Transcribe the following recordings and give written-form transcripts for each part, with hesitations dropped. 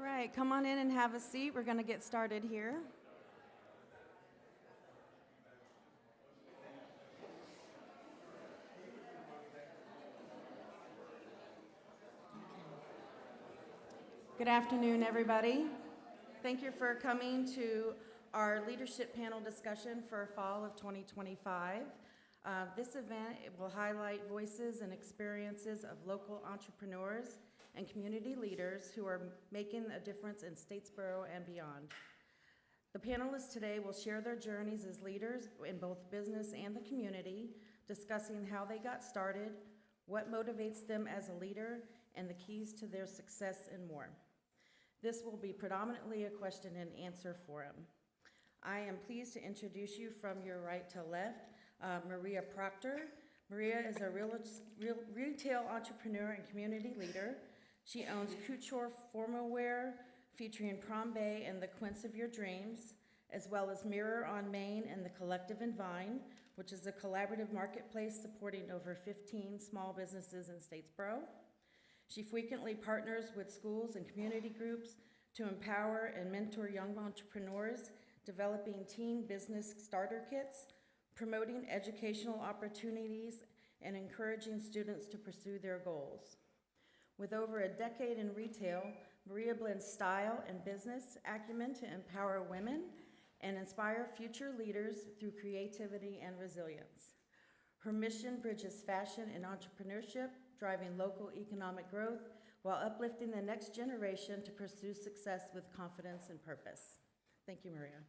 right, come on in and have a seat. We're going to get started here. Good afternoon, everybody. Thank you for coming to our leadership panel discussion for fall of 2025. This event will highlight voices and experiences of local entrepreneurs and community leaders who are making a difference in Statesboro and beyond. The panelists today will share their journeys as leaders in both business and the community, discussing how they got started, what motivates them as a leader, and the keys to their success and more. This will be predominantly a question and answer forum. I am pleased to introduce you from your right to left, Maria Proctor. Maria is a retail entrepreneur and community leader. She owns Couture Formal Wear, featuring Prom Bay and the Quince of Your Dreams, as well as Mirror on Main and the Collective in Vine, which is a collaborative marketplace supporting over 15 small businesses in Statesboro. She frequently partners with schools and community groups to empower and mentor young entrepreneurs, developing teen business starter kits, promoting educational opportunities, and encouraging students to pursue their goals. With over a decade in retail, Maria blends style and business acumen to empower women and inspire future leaders through creativity and resilience. Her mission bridges fashion and entrepreneurship, driving local economic growth while uplifting the next generation to pursue success with confidence and purpose. Thank you, Maria.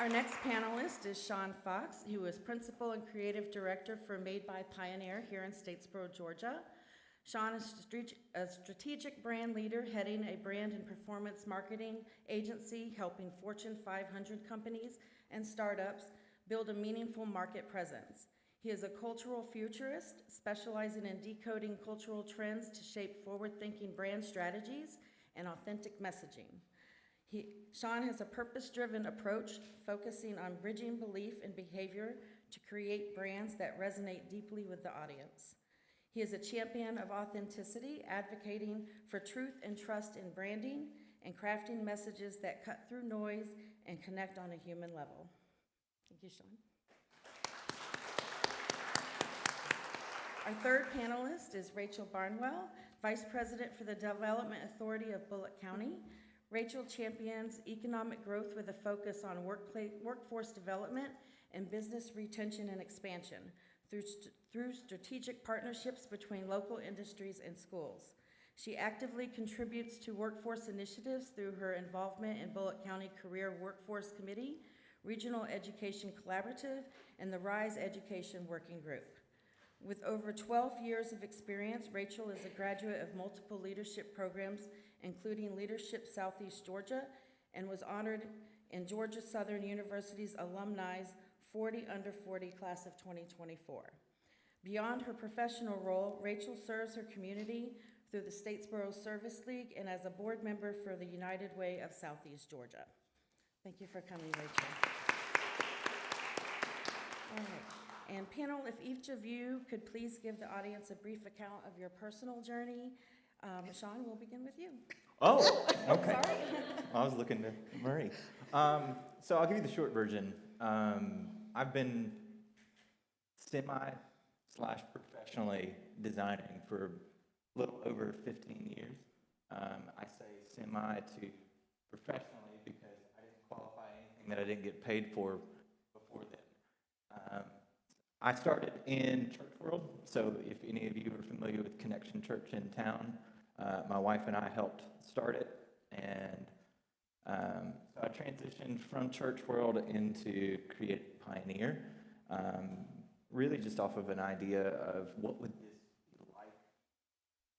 Our next panelist is Sean Fox, who is Principal and Creative Director for Made by Pioneer here in Statesboro, Georgia. Sean is a strategic brand leader heading a brand and performance marketing agency helping Fortune 500 companies and startups build a meaningful market presence. He is a cultural futurist, specializing in decoding cultural trends to shape forward-thinking brand strategies and authentic messaging. Sean has a purpose-driven approach, focusing on bridging belief and behavior to create brands that resonate deeply with the audience. He is a champion of authenticity, advocating for truth and trust in branding and crafting messages that cut through noise and connect on a human level. Thank you, Sean. Our third panelist is Rachel Barnwell, Vice President for the Development Authority of Bullock County. Rachel champions economic growth with a focus on workforce development and business retention and expansion through strategic partnerships between local industries and schools. She actively contributes to workforce initiatives through her involvement in Bullock County Career Workforce Committee, Regional Education Collaborative, and the RISE Education Working Group. With over 12 years of experience, Rachel is a graduate of multiple leadership programs, including Leadership Southeast Georgia, and was honored in Georgia Southern University's alumni's 40 Under 40 class of 2024. Beyond her professional role, Rachel serves her community through the Statesboro Service League and as a board member for the United Way of Southeast Georgia. Thank you for coming, Rachel. All right. And panel, if each of you could please give the audience a brief account of your personal journey. Sean, we'll begin with you. Oh, okay. Sorry. I was looking to Murray. So I'll give you the short version. I've been semi/professionally designing for a little over 15 years. I say semi to professionally because I didn't qualify anything that I didn't get paid for before then. I started in church world, so if any of you are familiar with Connection Church in town, my wife and I helped start it, and so I transitioned from church world into Creative Pioneer, really just off of an idea of what would this be like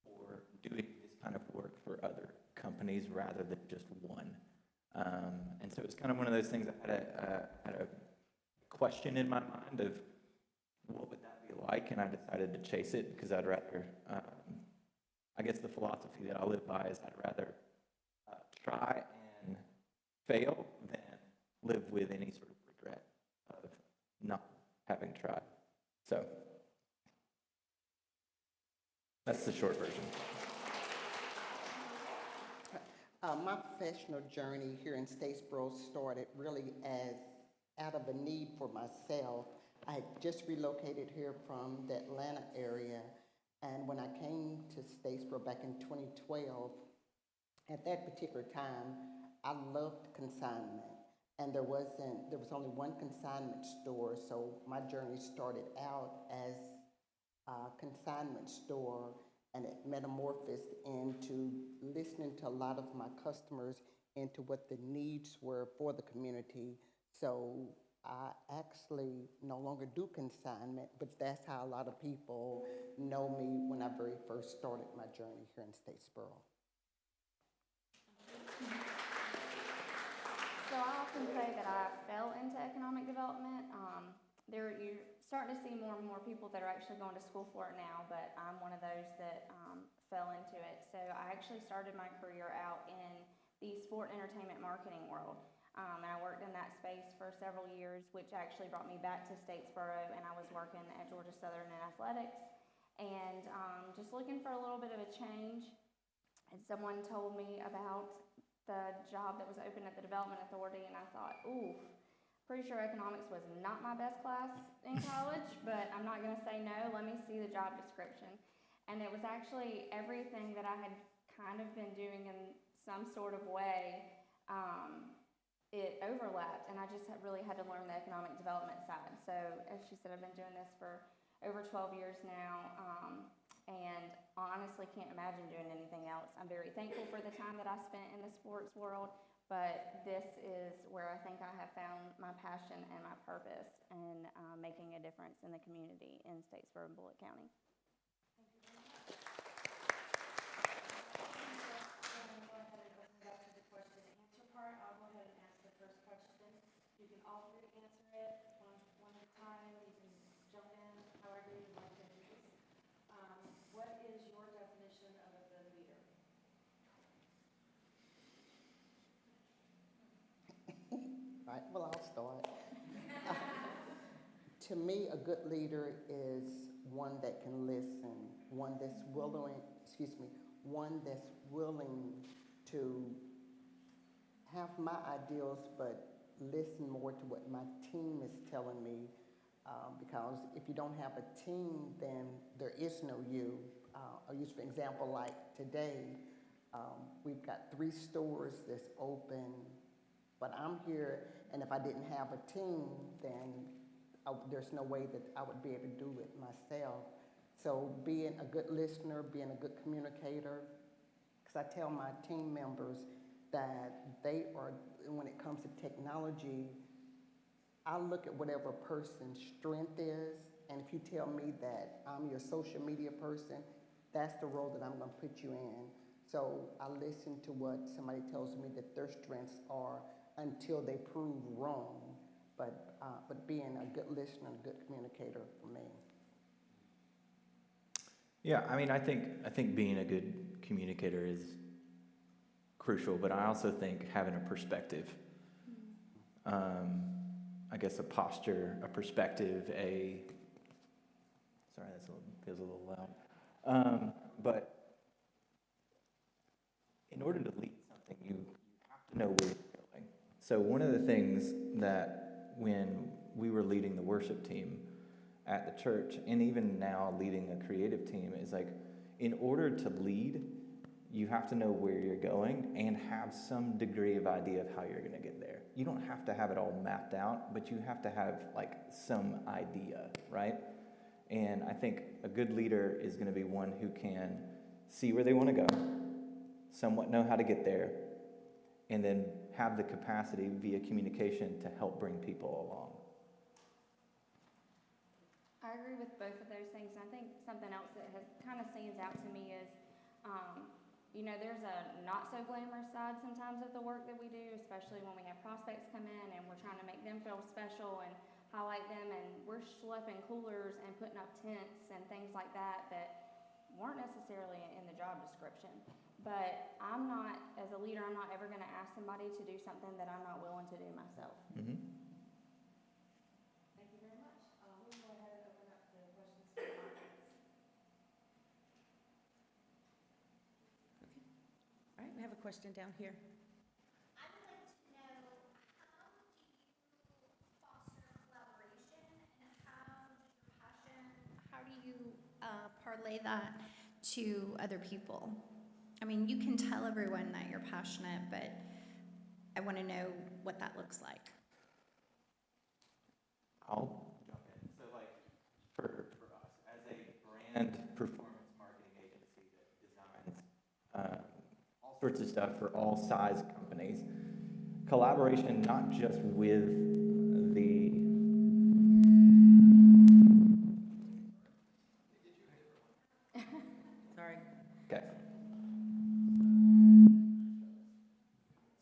for doing this kind of work for other companies rather than just one. And so it's kind of one of those things I had a question in my mind of what would that be like, and I decided to chase it because I'd rather, I guess the philosophy that I live by is I'd rather try and fail than live with any sort of regret of not having tried. So That's the short version. My professional journey here in Statesboro started really as out of a need for myself. I had just relocated here from the Atlanta area, and when I came to Statesboro back in 2012, at that particular time, I loved consignment, and there was only one consignment store, so my journey started out as a consignment store, and it metamorphosed into listening to a lot of my customers into what the needs were for the community. So I actually no longer do consignment, but that's how a lot of people know me when I very first started my journey here in Statesboro. So I often say that I fell into economic development. You're starting to see more and more people that are actually going to school for it now, but I'm one of those that fell into it. So I actually started my career out in the sport entertainment marketing world. And I worked in that space for several years, which actually brought me back to Statesboro, and I was working at Georgia Southern in athletics. And just looking for a little bit of a change, and someone told me about the job that was open at the Development Authority, and I thought, ooh, pretty sure economics was not my best class in college, but I'm not going to say no. Let me see the job description. And it was actually everything that I had kind of been doing in some sort of way. It overlapped, and I just really had to learn the economic development side. So as she said, I've been doing this for over 12 years now, and honestly can't imagine doing anything else. I'm very thankful for the time that I spent in the sports world, but this is where I think I have found my passion and my purpose in making a difference in the community in Statesboro and Bullitt County. You can all three answer it one at a time. You can jump in however you like to do this. What is your definition of a good leader? Right, well, I'll start. To me, a good leader is one that can listen, one that's willing to have my ideals, but listen more to what my team is telling me, because if you don't have a team, then there is no you. I'll use for example, like today, we've got 3 stores that's open, but I'm here, and if I didn't have a team, then there's no way that I would be able to do it myself. So being a good listener, being a good communicator, because I tell my team members that they are, when it comes to technology, I look at whatever a person's strength is, and if you tell me that I'm your social media person, that's the role that I'm going to put you in. So I listen to what somebody tells me that their strengths are until they prove wrong, but being a good listener and a good communicator for me. Yeah, I mean, I think being a good communicator is crucial, but I also think having a perspective, I guess a posture, a perspective, sorry, feels a little loud. But in order to lead something, you have to know where you're going. So one of the things that when we were leading the worship team at the church, and even now leading a creative team, is like, in order to lead, you have to know where you're going and have some degree of idea of how you're going to get there. You don't have to have it all mapped out, but you have to have like some idea, right? And I think a good leader is going to be one who can see where they want to go, somewhat know how to get there, and then have the capacity via communication to help bring people along. I agree with both of those things. And I think something else that kind of stands out to me is, there's a not so glamorous side sometimes of the work that we do, especially when we have prospects come in and we're trying to make them feel special and highlight them, and we're schlepping coolers and putting up tents and things like that weren't necessarily in the job description. But I'm not, as a leader, I'm not ever going to ask somebody to do something that I'm not willing to do myself. Mm-hmm. Thank you very much. We'll go ahead and open up the questions to the audience. question down here. I would like to know, how do you foster collaboration and how do you parlay that to other people? I mean, you can tell everyone that you're passionate, but I want to know what that looks like. I'll jump in. So like for us, as a brand performance marketing agency that designs all sorts of stuff for all size companies, collaboration not just with the Sorry. okay.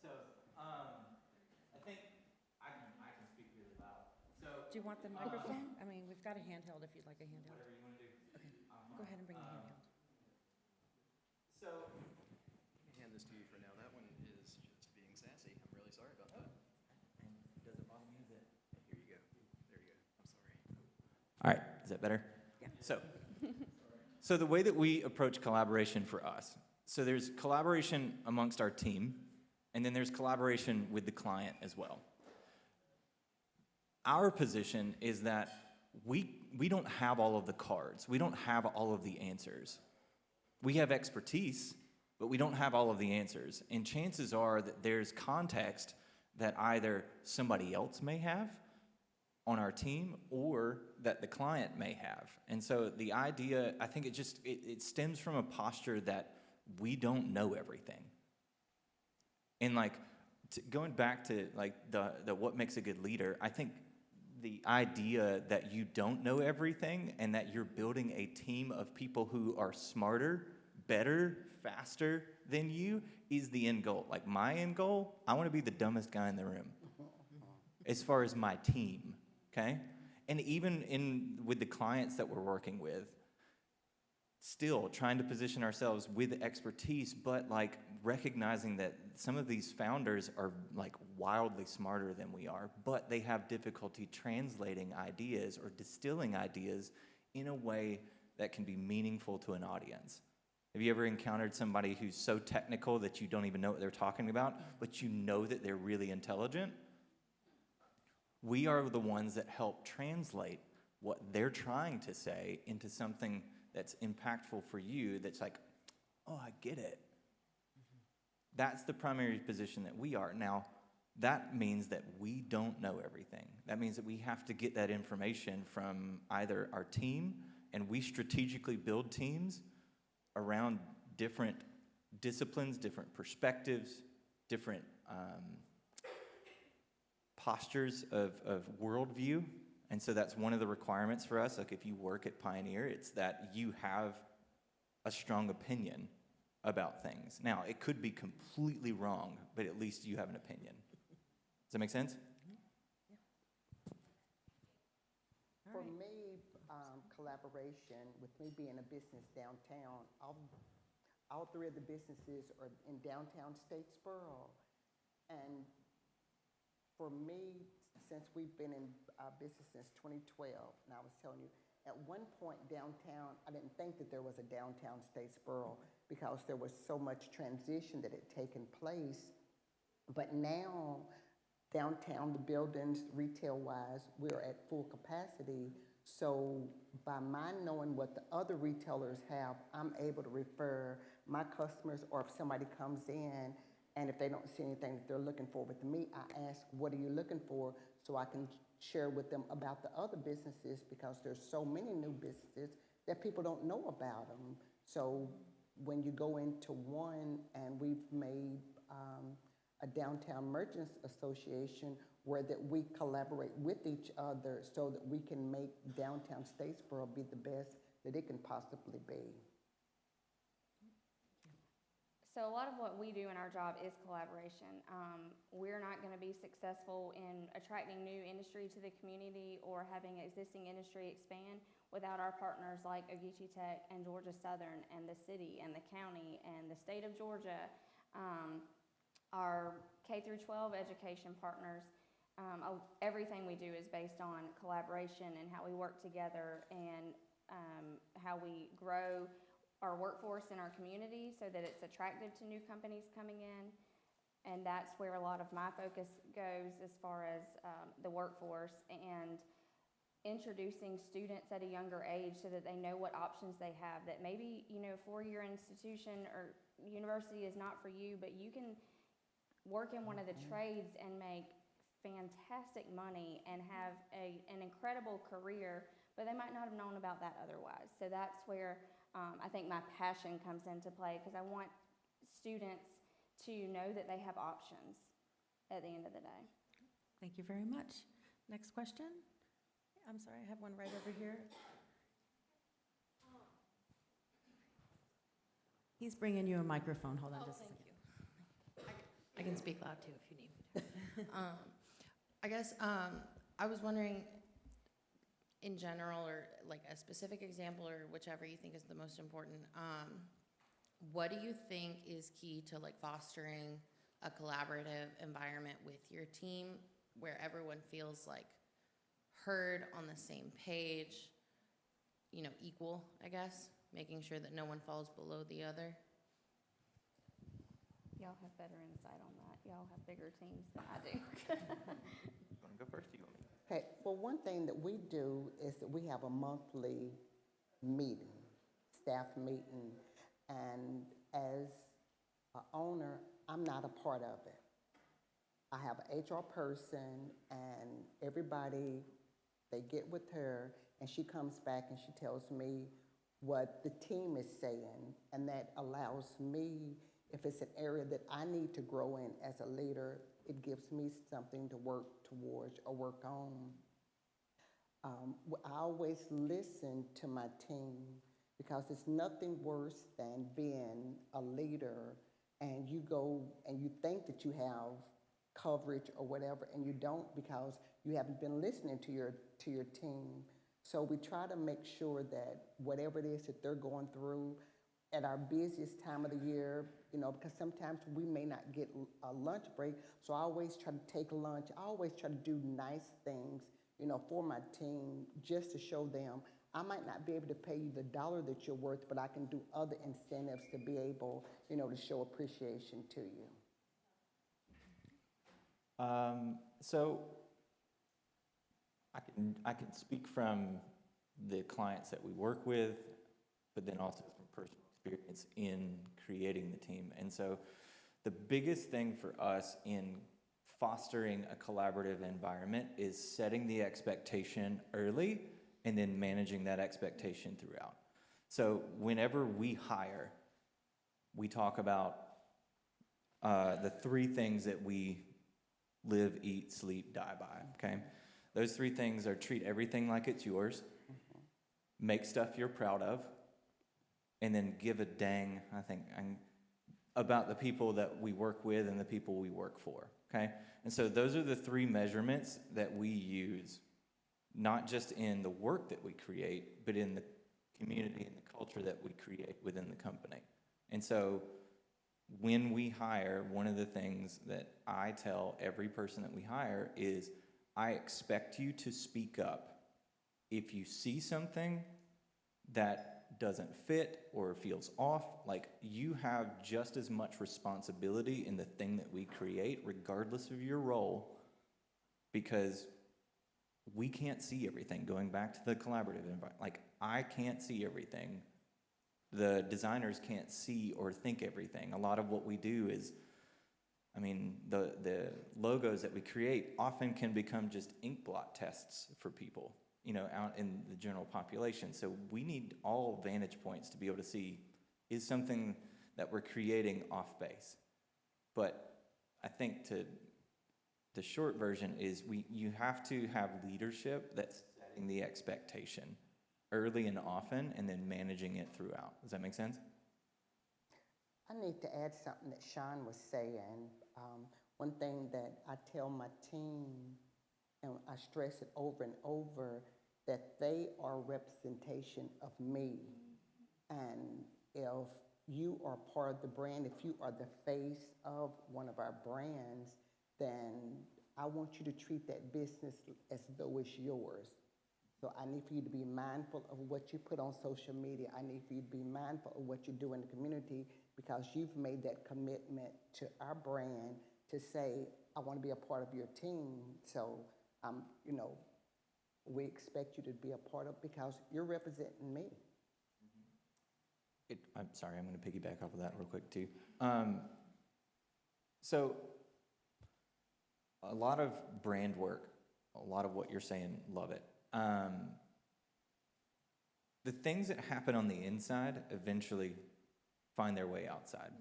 So I think I can speak really loud. So Do you want the microphone? I mean, we've got a handheld if you'd like a handheld. whatever you want to do. Okay, go ahead and bring the handheld. So Let me hand this to you for now. That one is just being sassy. I'm really sorry about that. does it bother me? Here you go. There you go. I'm sorry. All right, is that better? Yeah. So the way that we approach collaboration for us, so there's collaboration amongst our team, and then there's collaboration with the client as well. Our position is that we don't have all of the cards. We don't have all of the answers. We have expertise, but we don't have all of the answers. And chances are that there's context that either somebody else may have on our team or that the client may have. And so the idea, I think it stems from a posture that we don't know everything. And like going back to like the what makes a good leader, I think the idea that you don't know everything and that you're building a team of people who are smarter, better, faster than you is the end goal. Like my end goal, I want to be the dumbest guy in the room as far as my team, okay? And even with the clients that we're working with, still trying to position ourselves with expertise, but like recognizing that some of these founders are like wildly smarter than we are, but they have difficulty translating ideas or distilling ideas in a way that can be meaningful to an audience. Have you ever encountered somebody who's so technical that you don't even know what they're talking about, but you know that they're really intelligent? We are the ones that help translate what they're trying to say into something that's impactful for you, that's like, oh, I get it. That's the primary position that we are. Now, that means that we don't know everything. That means that we have to get that information from either our team, and we strategically build teams around different disciplines, different perspectives, different postures of worldview. And so that's one of the requirements for us. Like if you work at Pioneer, it's that you have a strong opinion about things. Now, it could be completely wrong, but at least you have an opinion. Does that make sense? For me, collaboration, with me being a business downtown, all three of the businesses are in downtown Statesboro. And for me, since we've been in business since 2012, and I was telling you, at one point downtown, I didn't think that there was a downtown Statesboro because there was so much transition that had taken place. But now, downtown, the buildings, retail-wise, we're at full capacity. So by my knowing what the other retailers have, I'm able to refer my customers, or if somebody comes in and if they don't see anything that they're looking for with me, I ask, what are you looking for? So I can share with them about the other businesses, because there's so many new businesses that people don't know about them. So when you go into one, and we've made a downtown merchants association where that we collaborate with each other so that we can make downtown Statesboro be the best that it can possibly be. So a lot of what we do in our job is collaboration. We're not going to be successful in attracting new industry to the community or having existing industry expand without our partners like Ogeechee Tech and Georgia Southern and the city and the county and the state of Georgia, our K through 12 education partners. Everything we do is based on collaboration and how we work together and how we grow our workforce in our community so that it's attractive to new companies coming in. And that's where a lot of my focus goes as far as the workforce and introducing students at a younger age so that they know what options they have. That maybe, four-year institution or university is not for you, but you can work in one of the trades and make fantastic money and have an incredible career, but they might not have known about that otherwise. So that's where I think my passion comes into play, because I want students to know that they have options at the end of the day. Thank you very much. Next question? I'm sorry, I have one right over here. He's bringing you a microphone. Hold on just a second. I can speak loud too if you need me to. I guess I was wondering, in general, or like a specific example, or whichever you think is the most important, what do you think is key to like fostering a collaborative environment with your team where everyone feels like heard, on the same page, equal, I guess, making sure that no one falls below the other? Y'all have better insight on that. Y'all have bigger teams than I do. You want to go first? You want me? Okay, well, one thing that we do is that we have a monthly meeting, staff meeting, and as an owner, I'm not a part of it. I have an HR person, and everybody, they get with her, and she comes back and she tells me what the team is saying, and that allows me, if it's an area that I need to grow in as a leader, it gives me something to work towards or work on. I always listen to my team, because it's nothing worse than being a leader and you go and you think that you have coverage or whatever, and you don't, because you haven't been listening to your team. So we try to make sure that whatever it is that they're going through at our busiest time of the year, because sometimes we may not get a lunch break, so I always try to take lunch. I always try to do nice things, for my team, just to show them I might not be able to pay you the dollar that you're worth, but I can do other incentives to be able, to show appreciation to you. So I can speak from the clients that we work with, but then also from personal experience in creating the team. And so the biggest thing for us in fostering a collaborative environment is setting the expectation early and then managing that expectation throughout. So whenever we hire, we talk about the three things that we live, eat, sleep, die by, okay? Those three things are: treat everything like it's yours, make stuff you're proud of, and then give a dang, about the people that we work with and the people we work for, okay? And so those are the three measurements that we use, not just in the work that we create, but in the community and the culture that we create within the company. And so when we hire, one of the things that I tell every person that we hire is, I expect you to speak up if you see something that doesn't fit or feels off. Like, you have just as much responsibility in the thing that we create, regardless of your role, because we can't see everything. Going back to the collaborative environment, like, I can't see everything. The designers can't see or think everything. A lot of what we do is, the logos that we create often can become just ink blot tests for people, out in the general population. So we need all vantage points to be able to see, is something that we're creating off base? But I think the short version is you have to have leadership that's setting the expectation early and often, and then managing it throughout. Does that make sense? I need to add something that Sean was saying. One thing that I tell my team, and I stress it over and over, that they are a representation of me. And if you are part of the brand, if you are the face of one of our brands, then I want you to treat that business as though it's yours. So I need for you to be mindful of what you put on social media. I need for you to be mindful of what you do in the community because you've made that commitment to our brand to say, I want to be a part of your team. So, you know, we expect you to be a part of because you're representing me. I'm sorry, I'm going to piggyback off of that real quick too. So a lot of brand work, a lot of what you're saying, love it. The things that happen on the inside eventually find their way outside.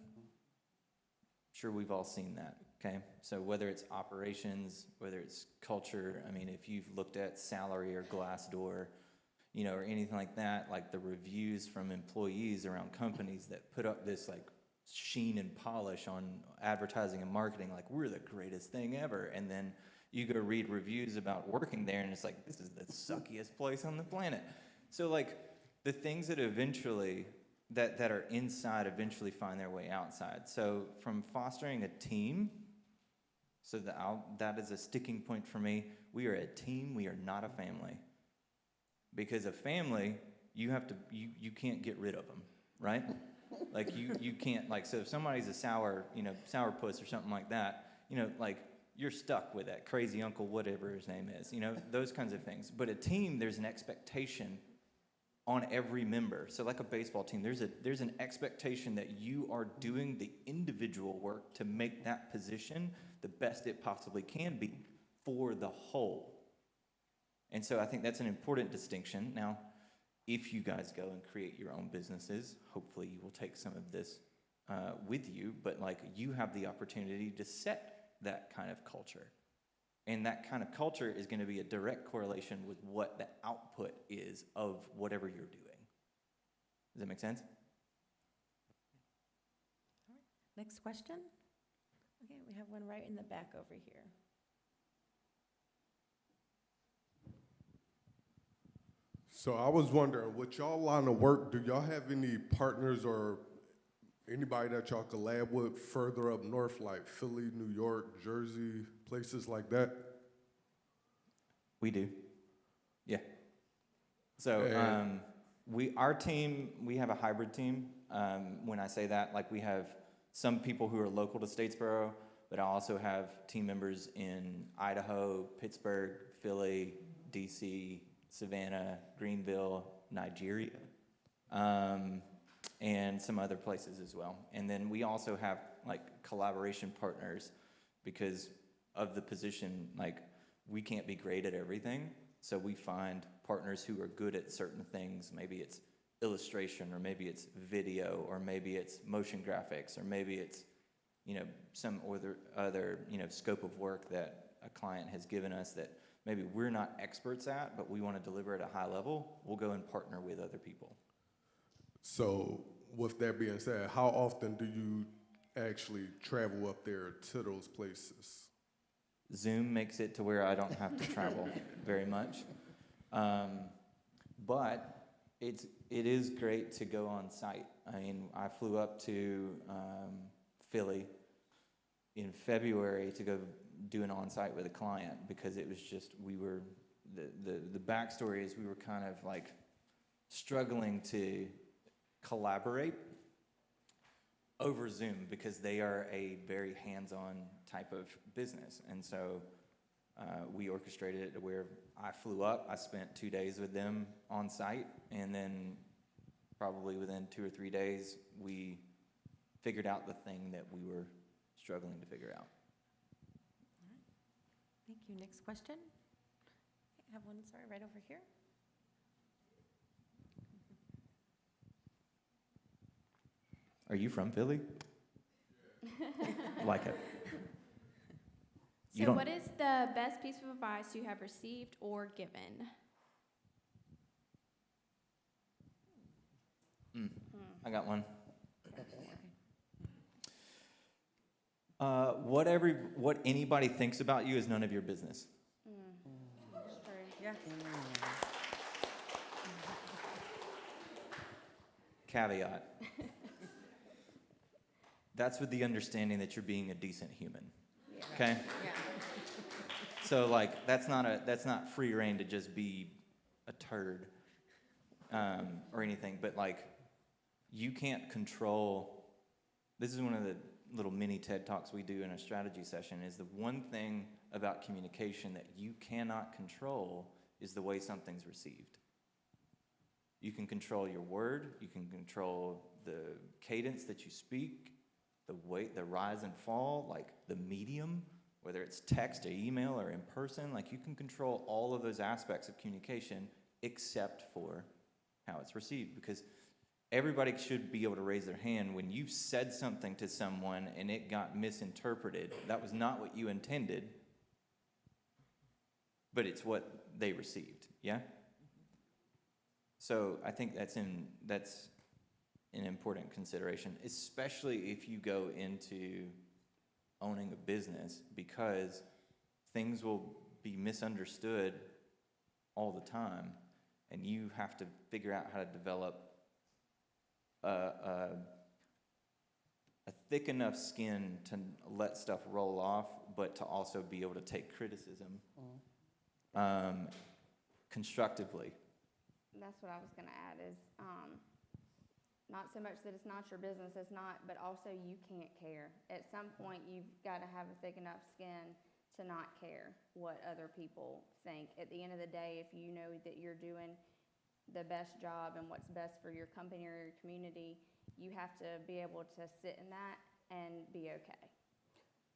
Sure, we've all seen that, okay? So whether it's operations, whether it's culture, I mean, if you've looked at Salary or Glassdoor, you know, or anything like that, like the reviews from employees around companies that put up this like sheen and polish on advertising and marketing, like we're the greatest thing ever. And then you go read reviews about working there and it's like, this is the suckiest place on the planet. So like the things that eventually, that are inside eventually find their way outside. So from fostering a team, so that is a sticking point for me. We are a team, we are not a family. Because a family, you can't get rid of them, right? Like you can't, like, so if somebody's a sourpuss or something like that, you know, like you're stuck with that crazy uncle, whatever his name is, you know, those kinds of things. But a team, there's an expectation on every member. So like a baseball team, there's an expectation that you are doing the individual work to make that position the best it possibly can be for the whole. And so I think that's an important distinction. Now, if you guys go and create your own businesses, hopefully you will take some of this with you, but like you have the opportunity to set that kind of culture. And that kind of culture is going to be a direct correlation with what the output is of whatever you're doing. Does that make sense? All right. Next question. Okay, we have one right in the back over here. So I was wondering, with y'all line of work, do y'all have any partners or anybody that y'all collab with further up north, like Philly, New York, Jersey, places like that? We do. Yeah. So And- our team, we have a hybrid team. When I say that, like we have some people who are local to Statesboro, but I also have team members in Idaho, Pittsburgh, Philly, DC, Savannah, Greenville, Nigeria, and some other places as well. And then we also have like collaboration partners because of the position, like we can't be great at everything. So we find partners who are good at certain things. Maybe it's illustration, or maybe it's video, or maybe it's motion graphics, or maybe it's, you know, some other, you know, scope of work that a client has given us that maybe we're not experts at, but we want to deliver at a high level. We'll go and partner with other people. So with that being said, how often do you actually travel up there to those places? Zoom makes it to where I don't have to travel very much. But it is great to go on site. I mean, I flew up to Philly in February to go do an on-site with a client because it was just, the backstory is we were kind of like struggling to collaborate over Zoom because they are a very hands-on type of business. And so we orchestrated it to where I flew up, I spent 2 days with them on site, and then probably within 2 or 3 days, we figured out the thing that we were struggling to figure out. Thank you. Next question. I have one, sorry, right over here. Are you from Philly? Like it. You So don't- what is the best piece of advice you have received or given? I got one. What anybody thinks about you is none of your business. That's true. Yeah. Caveat. That's with the understanding that you're being a decent human. Okay? Yeah. So like that's not free reign to just be a turd or anything, but like you can't control. This is one of the little mini TED Talks we do in a strategy session, is the one thing about communication that you cannot control is the way something's received. You can control your word, you can control the cadence that you speak, the way, the rise and fall, like the medium, whether it's text or email or in person, like you can control all of those aspects of communication except for how it's received, because everybody should be able to raise their hand when you've said something to someone and it got misinterpreted. That was not what you intended, but it's what they received, yeah? So I think that's an important consideration, especially if you go into owning a business, because things will be misunderstood all the time, and you have to figure out how to develop a thick enough skin to let stuff roll off, but to also be able to take criticism constructively. That's what I was gonna add is, not so much that it's not your business, it's not, but also you can't care. At some point, you've gotta have a thick enough skin to not care what other people think. At the end of the day, if you know that you're doing the best job and what's best for your company or your community, you have to be able to sit in that and be okay.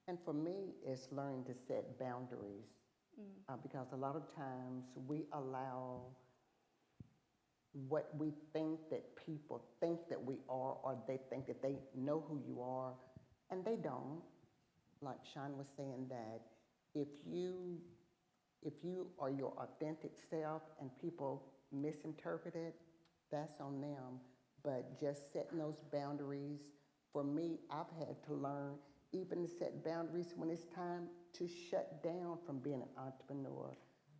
And for me, it's learning to set boundaries, because a lot of times we allow what we think that people think that we are, or they think that they know who you are, and they don't. Like Sean was saying, that if you are your authentic self and people misinterpret it, that's on them. But just setting those boundaries, for me, I've had to learn even to set boundaries when it's time to shut down from being an entrepreneur,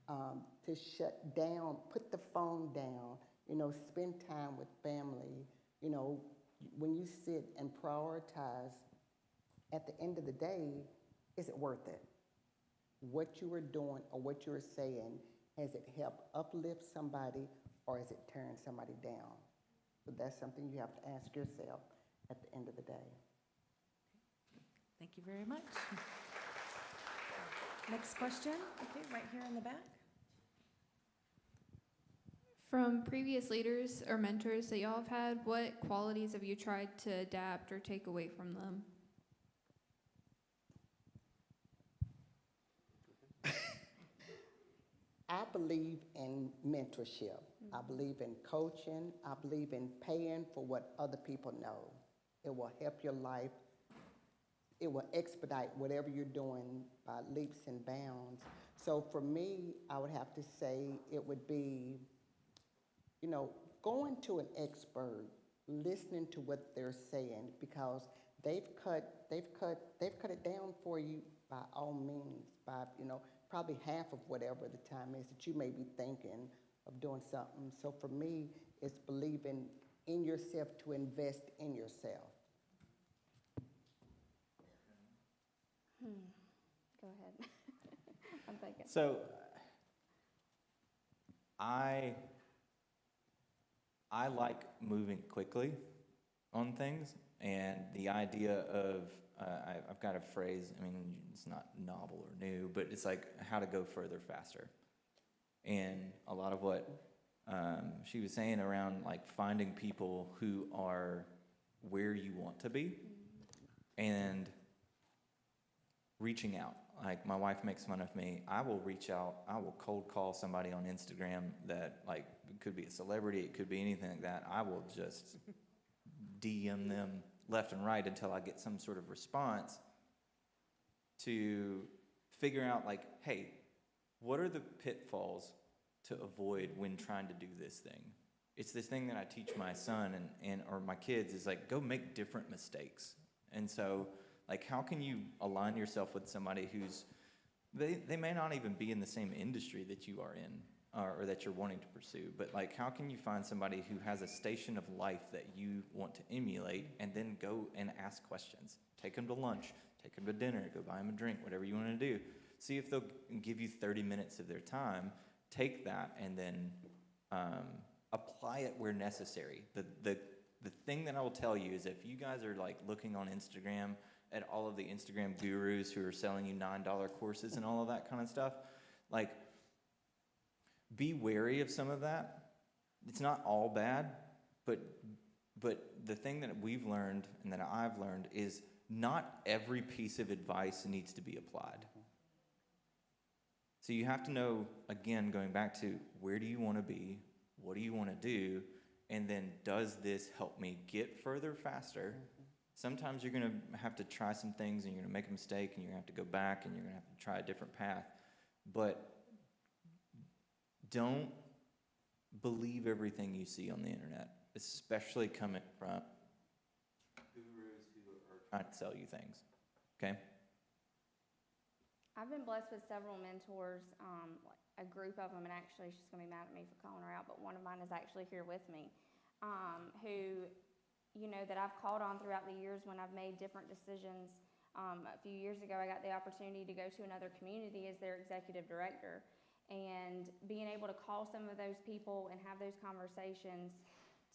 to shut down, put the phone down, spend time with family. When you sit and prioritize, at the end of the day, is it worth it? What you are doing or what you're saying, has it helped uplift somebody, or is it tearing somebody down? So that's something you have to ask yourself at the end of the day. Thank you very much. Next question, okay, right here in the back. From previous leaders or mentors that y'all have had, what qualities have you tried to adapt or take away from them? I believe in mentorship. I believe in coaching. I believe in paying for what other people know. It will help your life. It will expedite whatever you're doing by leaps and bounds. So for me, I would have to say it would be, going to an expert, listening to what they're saying, because they've cut it down for you by all means, by, probably half of whatever the time is that you may be thinking of doing something. So for me, it's believing in yourself to invest in yourself. Go ahead. I'm thinking. So I like moving quickly on things, and the idea of I've got a phrase, it's not novel or new, but it's like how to go further faster. And a lot of what she was saying around like finding people who are where you want to be and reaching out. Like my wife makes fun of me. I will reach out, I will cold call somebody on Instagram that like could be a celebrity, it could be anything like that. I will just DM them left and right until I get some sort of response to figure out like, hey, what are the pitfalls to avoid when trying to do this thing? It's this thing that I teach my son or my kids is like, go make different mistakes. And so like, how can you align yourself with somebody who's, they may not even be in the same industry that you are in or that you're wanting to pursue, but like, how can you find somebody who has a station of life that you want to emulate and then go and ask questions? Take them to lunch, take them to dinner, go buy them a drink, whatever you want to do. See if they'll give you 30 minutes of their time, take that and then apply it where necessary. The thing that I will tell you is if you guys are like looking on Instagram at all of the Instagram gurus who are selling you $9 courses and all of that kind of stuff, like, be wary of some of that. It's not all bad, but the thing that we've learned and that I've learned is not every piece of advice needs to be applied. So you have to know, again, going back to where do you want to be, what do you want to do, and then does this help me get further faster? Sometimes you're going to have to try some things and you're going to make a mistake and you're going to have to go back and you're going to have to try a different path. But don't believe everything you see on the internet, especially coming from gurus who are trying to sell you things, okay? I've been blessed with several mentors, like a group of them, and actually she's gonna be mad at me for calling her out, but one of mine is actually here with me, who, you know, that I've called on throughout the years when I've made different decisions. A few years ago, I got the opportunity to go to another community as their executive director, and being able to call some of those people and have those conversations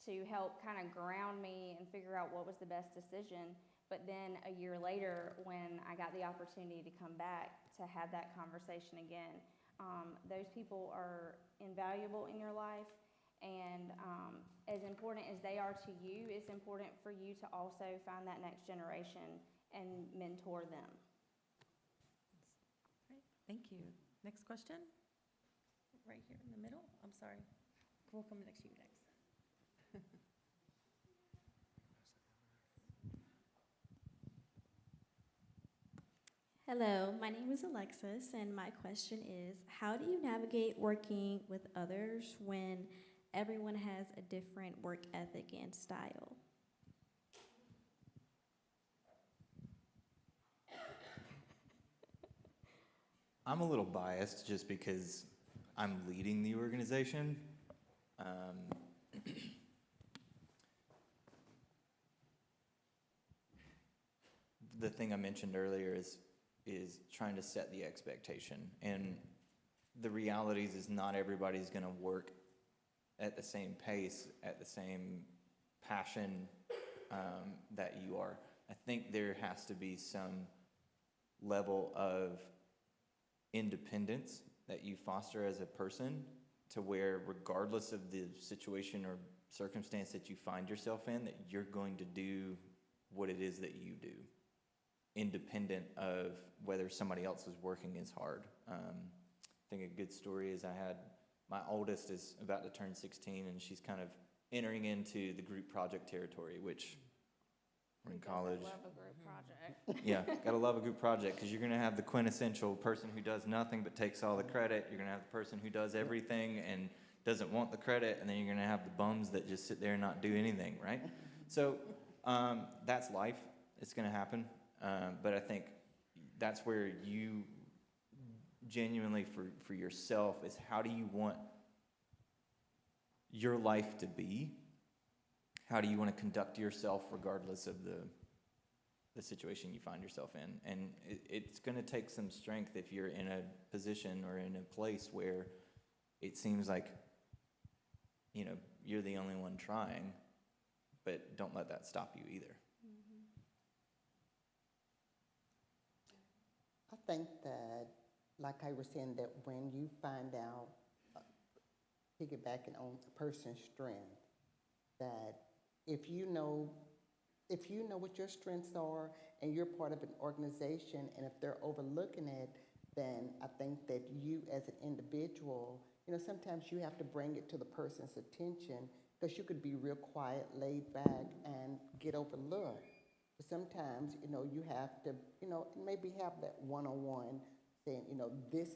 to help kind of ground me and figure out what was the best decision. But then a year later, when I got the opportunity to come back to have that conversation again, those people are invaluable in your life. And as important as they are to you, it's important for you to also find that next generation and mentor them. Great, thank you. Next question? Right here in the middle, I'm sorry. We'll come next to you next. Hello, my name is Alexis, and my question is, how do you navigate working with others when everyone has a different work ethic and style? I'm a little biased just because I'm leading the organization. The thing I mentioned earlier is trying to set the expectation. And the realities is not everybody's going to work at the same pace, at the same passion that you are. I think there has to be some level of independence that you foster as a person, to where regardless of the situation or circumstance that you find yourself in, that you're going to do what it is that you do, independent of whether somebody else is working as hard. I think a good story is my oldest is about to turn 16, and she's kind of entering into the group project territory, which we're in college. Love a group project. Yeah, gotta love a group project, because you're gonna have the quintessential person who does nothing but takes all the credit. You're gonna have the person who does everything and doesn't want the credit, and then you're gonna have the bums that just sit there and not do anything, right? So that's life. It's gonna happen. But I think that's where you genuinely, for yourself, is how do you want your life to be? How do you want to conduct yourself regardless of the situation you find yourself in? And it's going to take some strength if you're in a position or in a place where it seems like, you know, you're the only one trying, but don't let that stop you either. I think that, like I was saying, that when you find out, piggybacking on a person's strength, that if you know what your strengths are and you're part of an organization, and if they're overlooking it, then I think that you as an individual, you know, sometimes you have to bring it to the person's attention, because you could be real quiet, laid back, and get overlooked. But sometimes, you know, you have to, you know, maybe have that one-on-one saying, you know, these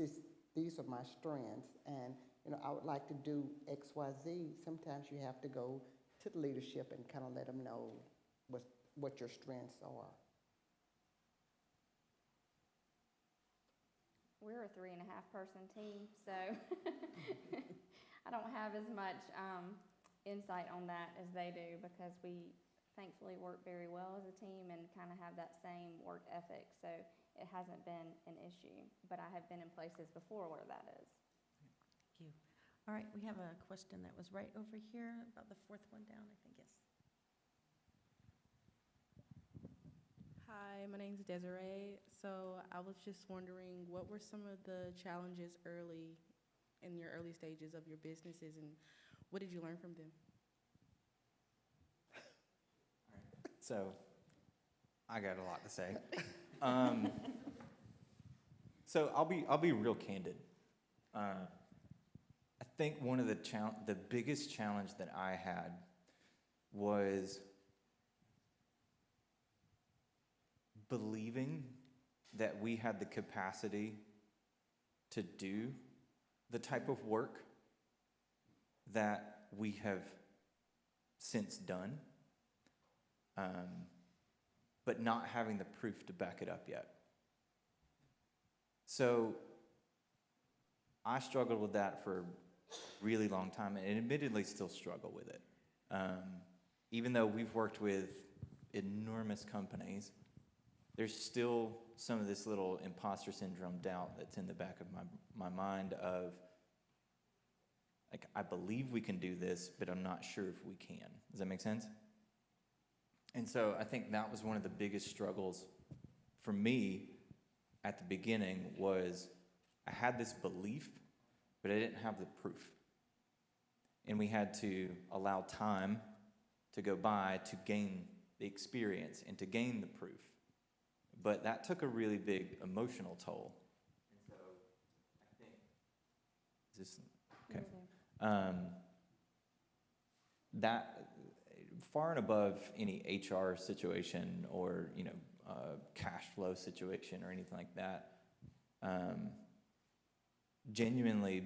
are my strengths, and, you know, I would like to do X, Y, Z. Sometimes you have to go to the leadership and kind of let them know what your strengths are. We're a 3.5-person team, so I don't have as much insight on that as they do, because we thankfully work very well as a team and kind of have that same work ethic. So it hasn't been an issue, but I have been in places before where that is. Thank you. All right, we have a question that was right over here, about the fourth one down, I think, yes. Hi, my name's Desiree. So I was just wondering, what were some of the challenges in your early stages of your businesses, and what did you learn from them? So, I got a lot to say. So I'll be real candid. I think one of the biggest challenge that I had was believing that we had the capacity to do the type of work that we have since done, but not having the proof to back it up yet. So I struggled with that for a really long time, and admittedly still struggle with it. Even though we've worked with enormous companies, there's still some of this little imposter syndrome doubt that's in the back of my mind of, like, I believe we can do this, but I'm not sure if we can. Does that make sense? And so I think that was one of the biggest struggles for me at the beginning, was I had this belief, but I didn't have the proof. And we had to allow time to go by to gain the experience and to gain the proof. But that took a really big emotional toll. And so I think, is this, okay. That, far and above any HR situation or, cash flow situation or anything like that, genuinely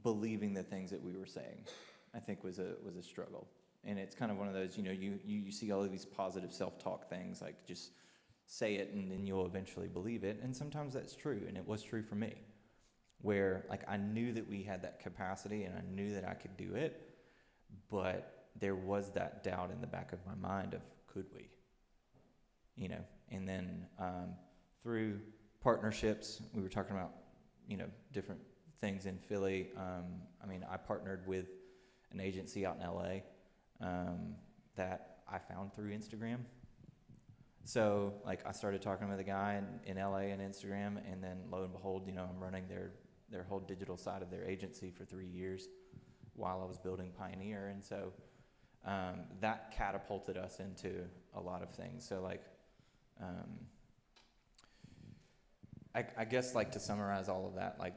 believing the things that we were saying, I think was a struggle. And it's kind of one of those, you see all of these positive self-talk things, like just say it and then you'll eventually believe it. And sometimes that's true, and it was true for me, where like I knew that we had that capacity and I knew that I could do it, but there was that doubt in the back of my mind of, could we? And then through partnerships, we were talking about, different things in Philly. I partnered with an agency out in LA that I found through Instagram. So like I started talking with a guy in LA and Instagram, and then lo and behold, I'm running their whole digital side of their agency for 3 years while I was building Pioneer. And so that catapulted us into a lot of things. So like, I guess like to summarize all of that, like,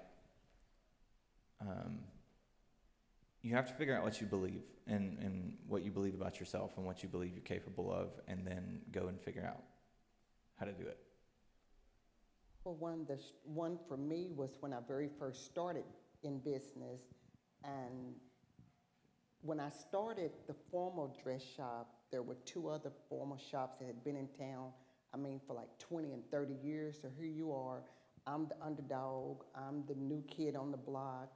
you have to figure out what you believe and what you believe about yourself and what you believe you're capable of, and then go and figure out how to do it. Well, one for me was when I very first started in business, and when I started the formal dress shop, there were 2 other formal shops that had been in town, for like 20 and 30 years. So here you are, I'm the underdog, I'm the new kid on the block,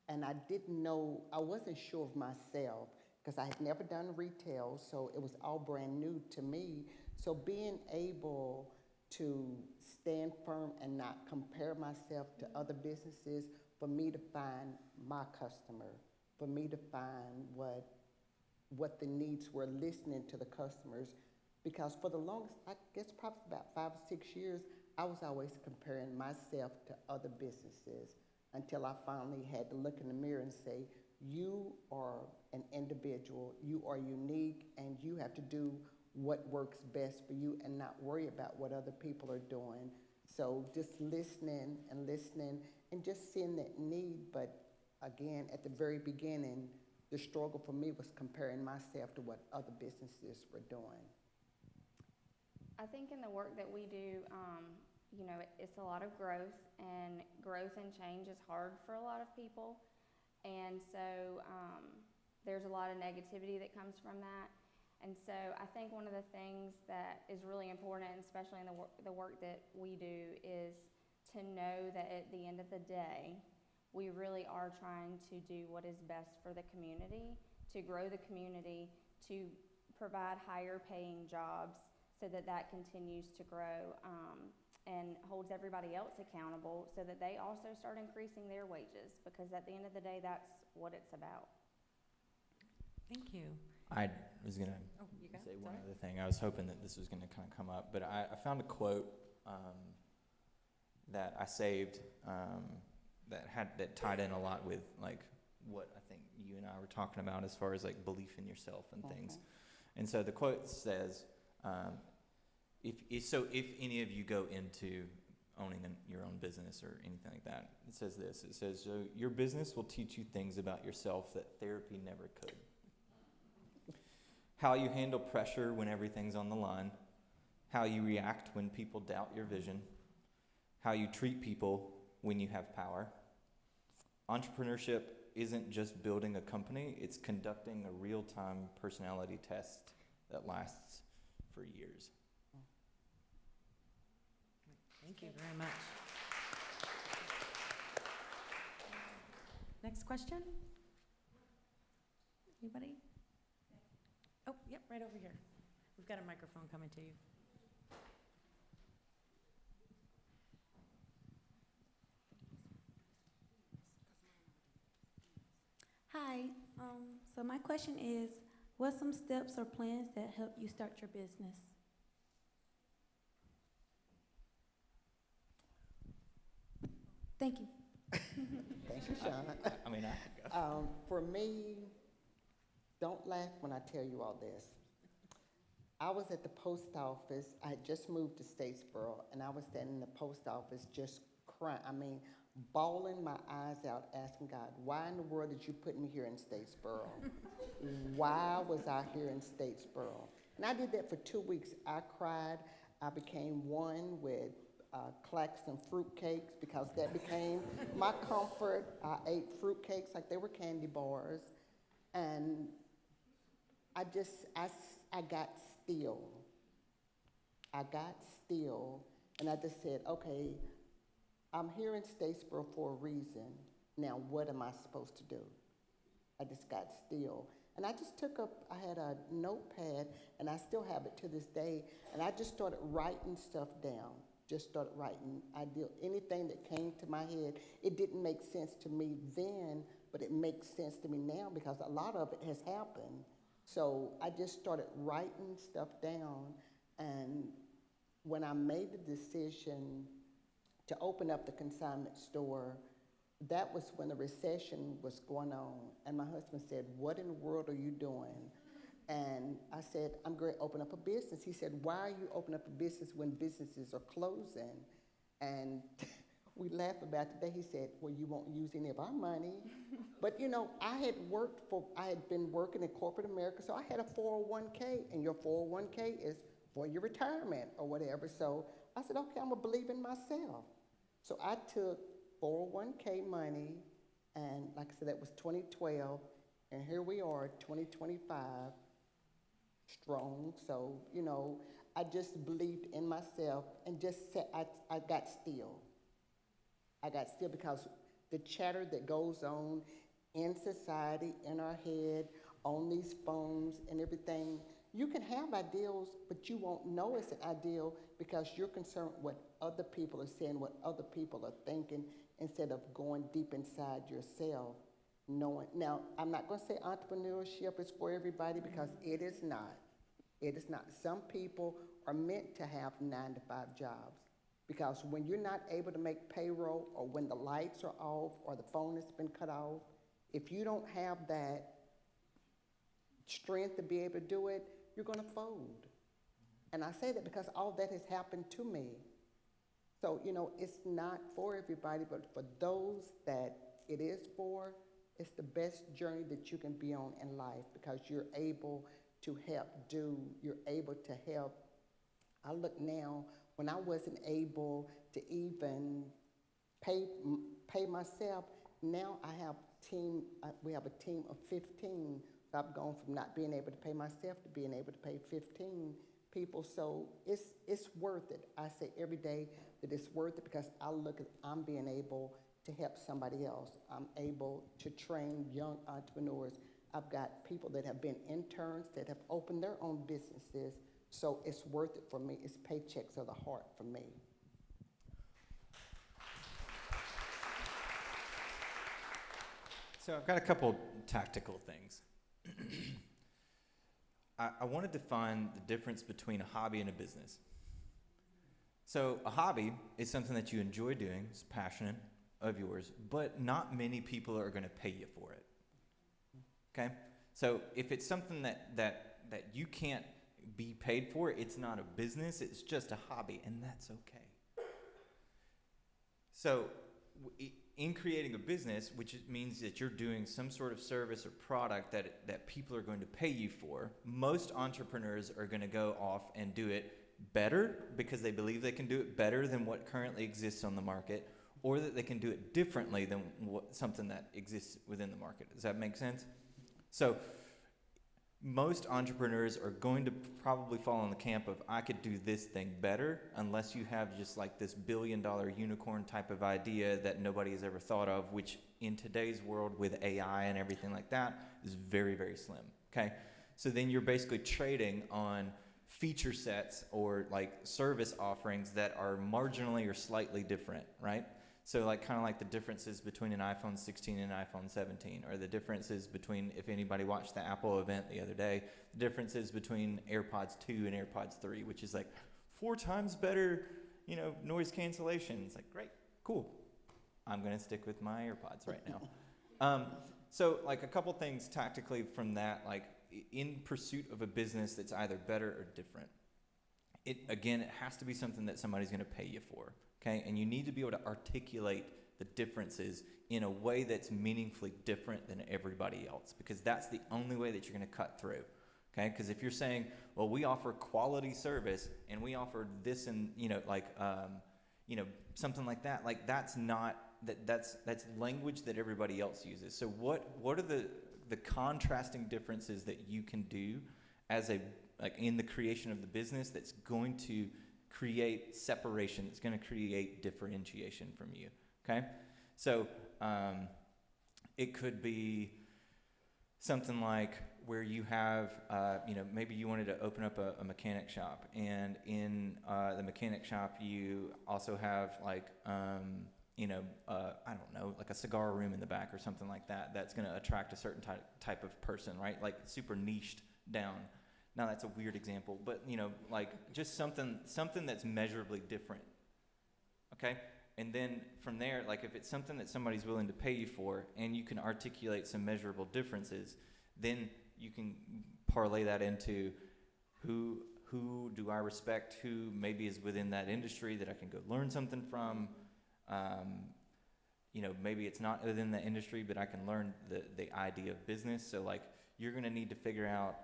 and I didn't know, I wasn't sure of myself because I had never done retail, so it was all brand new to me. So being able to stand firm and not compare myself to other businesses, for me to find my customer, for me to find what the needs were, listening to the customers. Because for the longest, I guess probably about 5 or 6 years, I was always comparing myself to other businesses, until I finally had to look in the mirror and say, you are an individual, you are unique, and you have to do what works best for you and not worry about what other people are doing. So just listening and just seeing that need. But again, at the very beginning, the struggle for me was comparing myself to what other businesses were doing. I think in the work that we do, it's a lot of growth, and growth and change is hard for a lot of people. And so there's a lot of negativity that comes from that. And so I think one of the things that is really important, especially in the work that we do, is to know that at the end of the day, we really are trying to do what is best for the community, to grow the community, to provide higher paying jobs so that continues to grow. and holds everybody else accountable so that they also start increasing their wages, because at the end of the day, that's what it's about. Thank you. I was going to Oh, you got it? say one Sorry. other thing. I was hoping that this was going to kind of come up, but I found a quote that I saved that tied in a lot with like what I think you and I were talking about as far as like belief in yourself and things. And so the quote says, if any of you go into owning your own business or anything like that, it says this. It says, your business will teach you things about yourself that therapy never could. How you handle pressure when everything's on the line, how you react when people doubt your vision, how you treat people when you have power. Entrepreneurship isn't just building a company, it's conducting a real-time personality test that lasts for years. Thank you very much. Next question? Anybody? Oh, yep, right over here. We've got a microphone coming to you. Hi, so my question is, what's some steps or plans that help you start your business? Thank you. Thank you, Sean. I mean, I could go. For me, don't laugh when I tell you all this. I was at the post office. I had just moved to Statesboro, and I was standing in the post office just crying. I mean, bawling my eyes out, asking God, why in the world did you put me here in Statesboro? Why was I here in Statesboro? And I did that for 2 weeks. I cried. I became one with Claxton fruitcakes because that became my comfort. I ate fruitcakes like they were candy bars. And I got still. I got still, and I just said, okay, I'm here in Statesboro for a reason. Now, what am I supposed to do? I just got still. And I just I had a notepad, and I still have it to this day, and I just started writing stuff down. Just started writing anything that came to my head. It didn't make sense to me then, but it makes sense to me now because a lot of it has happened. So I just started writing stuff down, and when I made the decision to open up the consignment store, that was when the recession was going on, and my husband said, what in the world are you doing? And I said, I'm going to open up a business. He said, why are you opening up a business when businesses are closing? And we laughed about it today. He said, well, you won't use any of our money. But you know, I had been working in corporate America, so I had a 401k, and your 401k is for your retirement or whatever. So I said, okay, I'm gonna believe in myself. So I took 401k money, and like I said, that was 2012, and here we are, 2025, strong. So, you know, I just believed in myself and just said, I got still. I got still because the chatter that goes on in society, in our head, on these phones and everything, you can have ideals, but you won't know it's an ideal because you're concerned what other people are saying, what other people are thinking, instead of going deep inside yourself, knowing. Now, I'm not going to say entrepreneurship is for everybody because it is not. It is not. Some people are meant to have 9-to-5 jobs because when you're not able to make payroll or when the lights are off or the phone has been cut off, if you don't have that strength to be able to do it, you're going to fold. And I say that because all that has happened to me. So, you know, it's not for everybody, but for those that it is for, it's the best journey that you can be on in life because you're able to you're able to help. I look now, when I wasn't able to even pay myself, now I have we have a team of 15. So I've gone from not being able to pay myself to being able to pay 15 people. So it's worth it. I say every day that it's worth it because I'm being able to help somebody else. I'm able to train young entrepreneurs. I've got people that have been interns that have opened their own businesses. So it's worth it for me. It's paychecks of the heart for me. So I've got a couple tactical things. I want to define the difference between a hobby and a business. So a hobby is something that you enjoy doing, it's passionate of yours, but not many people are going to pay you for it. Okay? So if it's something that you can't be paid for, it's not a business, it's just a hobby, and that's okay. So in creating a business, which means that you're doing some sort of service or product that people are going to pay you for, most entrepreneurs are going to go off and do it better because they believe they can do it better than what currently exists on the market, or that they can do it differently than something that exists within the market. Does that make sense? So most entrepreneurs are going to probably fall in the camp of, I could do this thing better, unless you have just like this billion-dollar unicorn type of idea that nobody has ever thought of, which in today's world with AI and everything like that is very, very slim, okay? So then you're basically trading on feature sets or like service offerings that are marginally or slightly different, right? So like kind of like the differences between an iPhone 16 and an iPhone 17, or the differences between, if anybody watched the Apple event the other day, the differences between AirPods 2 and AirPods 3, which is like 4 times better, you know, noise cancellation. It's like, great, cool. I'm going to stick with my AirPods right now. So like a couple things tactically from that, like in pursuit of a business that's either better or different. It has to be something that somebody's going to pay you for. Okay, and you need to be able to articulate the differences in a way that's meaningfully different than everybody else, because that's the only way that you're going to cut through. Okay, because if you're saying, well, we offer quality service and we offer this and something like that, like that's not that's language that everybody else uses. So what are the contrasting differences that you can do as in the creation of the business that's going to create separation, it's going to create differentiation from you, okay? So it could be something like where you have, maybe you wanted to open up a mechanic shop, and in the mechanic shop you also have like, I don't know, like a cigar room in the back or something like that that's going to attract a certain type of person, right? Like super niched down. Now that's a weird example, but like just something that's measurably different, okay? And then from there, like if it's something that somebody's willing to pay you for and you can articulate some measurable differences, then you can parlay that into who do I respect, who maybe is within that industry that I can go learn something from. Maybe it's not within the industry, but I can learn the idea of business. So like you're gonna need to figure out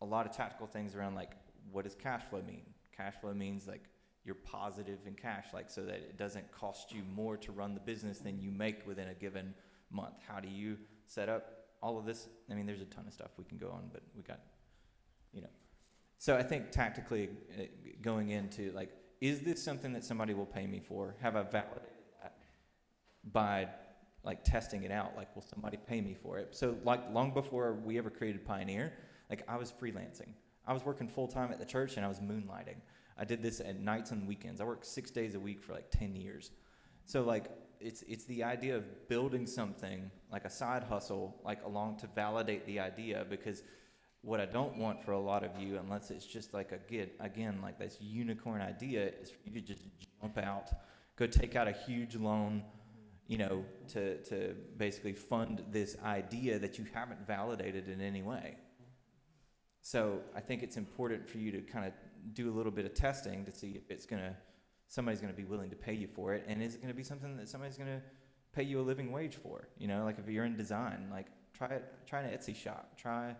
a lot of tactical things around like, what does cash flow mean? Cash flow means like you're positive in cash, like so that it doesn't cost you more to run the business than you make within a given month. How do you set up all of this? I mean, there's a ton of stuff we can go on, but we got, So I think tactically going into like, is this something that somebody will pay me for? Have I validated that by like testing it out? Like, will somebody pay me for it? So like long before we ever created Pioneer, like I was freelancing. I was working full time at the church and I was moonlighting. I did this at nights and weekends. I worked 6 days a week for like 10 years. So like it's the idea of building something like a side hustle, like along to validate the idea, because what I don't want for a lot of you, unless it's just like again like this unicorn idea, is for you to just jump out, go take out a huge loan, to basically fund this idea that you haven't validated in any way. So I think it's important for you to kind of do a little bit of testing to see if somebody's gonna be willing to pay you for it, and is it gonna be something that somebody's gonna pay you a living wage for? Like if you're in design, like try an Etsy shop, try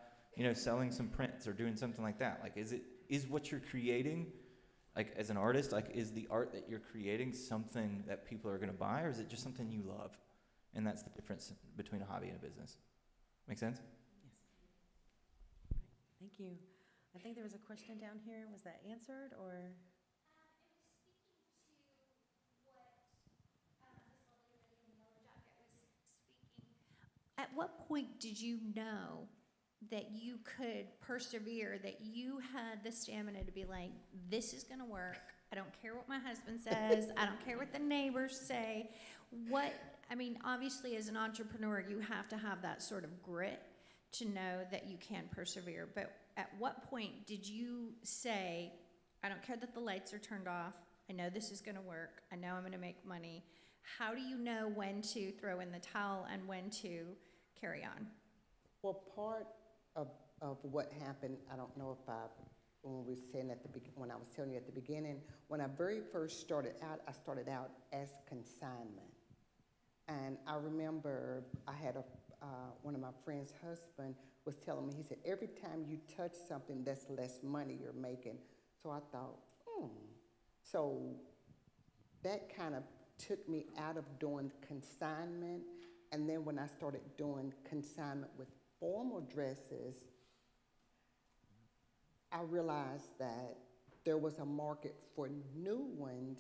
selling some prints or doing something like that. Like is what you're creating, like as an artist, like is the art that you're creating something that people are gonna buy, or is it just something you love? And that's the difference between a hobby and a business. Make sense? Thank you. I think there was a question down here. Was that answered or? At what point did you know that you could persevere, that you had the stamina to be like, this is gonna work. I don't care what my husband says. I don't care what the neighbors say. I mean, obviously as an entrepreneur, you have to have that sort of grit to know that you can persevere. But at what point did you say, I don't care that the lights are turned off. I know this is gonna work. I know I'm gonna make money. How do you know when to throw in the towel and when to carry on? Well, part of what happened, I don't know if when we were saying when I was telling you at the beginning, when I very first started out, I started out as consignment. And I remember I had one of my friend's husband was telling me, he said, every time you touch something, that's less money you're making. So I thought, So that kind of took me out of doing consignment. And then when I started doing consignment with formal dresses, I realized that there was a market for new ones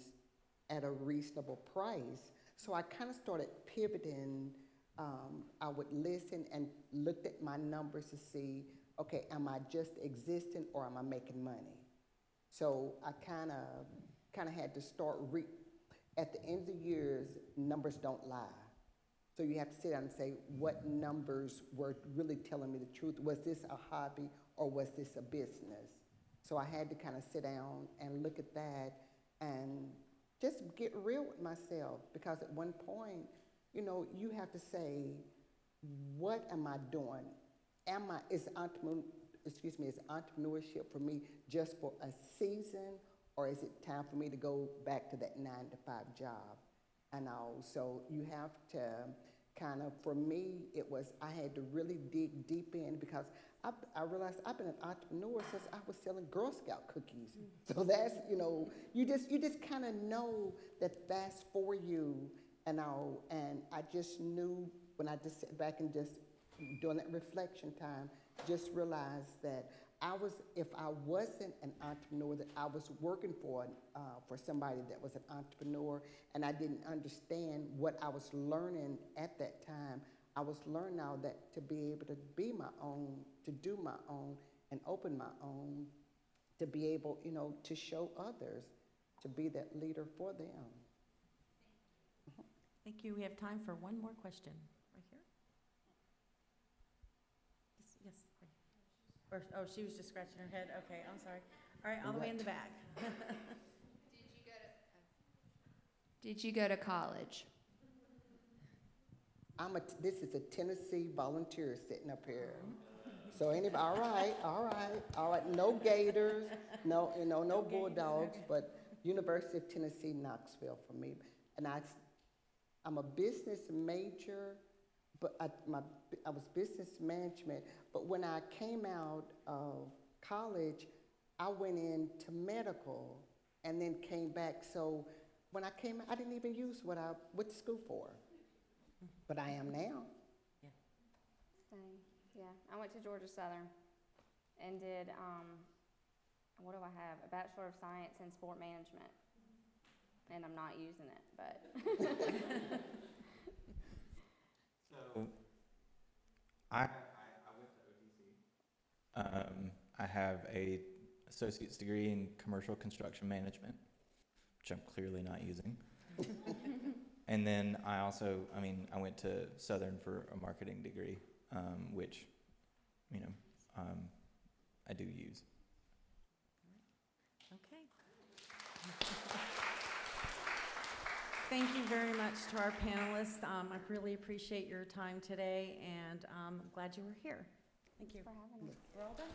at a reasonable price. So I kind of started pivoting. I would listen and looked at my numbers to see, okay, am I just existing or am I making money? So I kind of had to start, at the end of the years, numbers don't lie. So you have to sit down and say, what numbers were really telling me the truth? Was this a hobby or was this a business? So I had to kind of sit down and look at that and just get real with myself, because at one point, you have to say, what am I doing? Is entrepreneurship for me just for a season, or is it time for me to go back to that 9-to-5 job? And so you have to kind of, for me, I had to really dig deep in, because I realized I've been an entrepreneur since I was selling Girl Scout cookies. So that's, you just kind of know that that's for you. And I just knew when I just sat back and just doing that reflection time, just realized that if I wasn't an entrepreneur, that I was working for somebody that was an entrepreneur, and I didn't understand what I was learning at that time. I was learning now that to be able to be my own, to do my own, and open my own, to be able, to show others, to be that leader for them. Thank you. We have time for one more question. Right here? Yes. Right. She was just scratching her head. Okay, I'm sorry. All right, all the way in the back. Did you go to college? This is a Tennessee volunteer sitting up here. So anybody, all right. No Gators, no Bulldogs, but University of Tennessee, Knoxville for me. And I'm a business major, but I was business management. But when I came out of college, I went into medical and then came back. So when I came out, I didn't even use what I went to school for. But I am now. Same. Yeah, I went to Georgia Southern and did, what do I have? A Bachelor of Science in Sport Management. And I'm not using it, but. So, I went to OTC. I have a associate's degree in commercial construction management, which I'm clearly not using. And then I went to Southern for a marketing degree, which, I do use. Okay. Thank you very much to our panelists. I really appreciate your time today, and I'm glad you were here. Thank you. Thanks for having us. We're all done.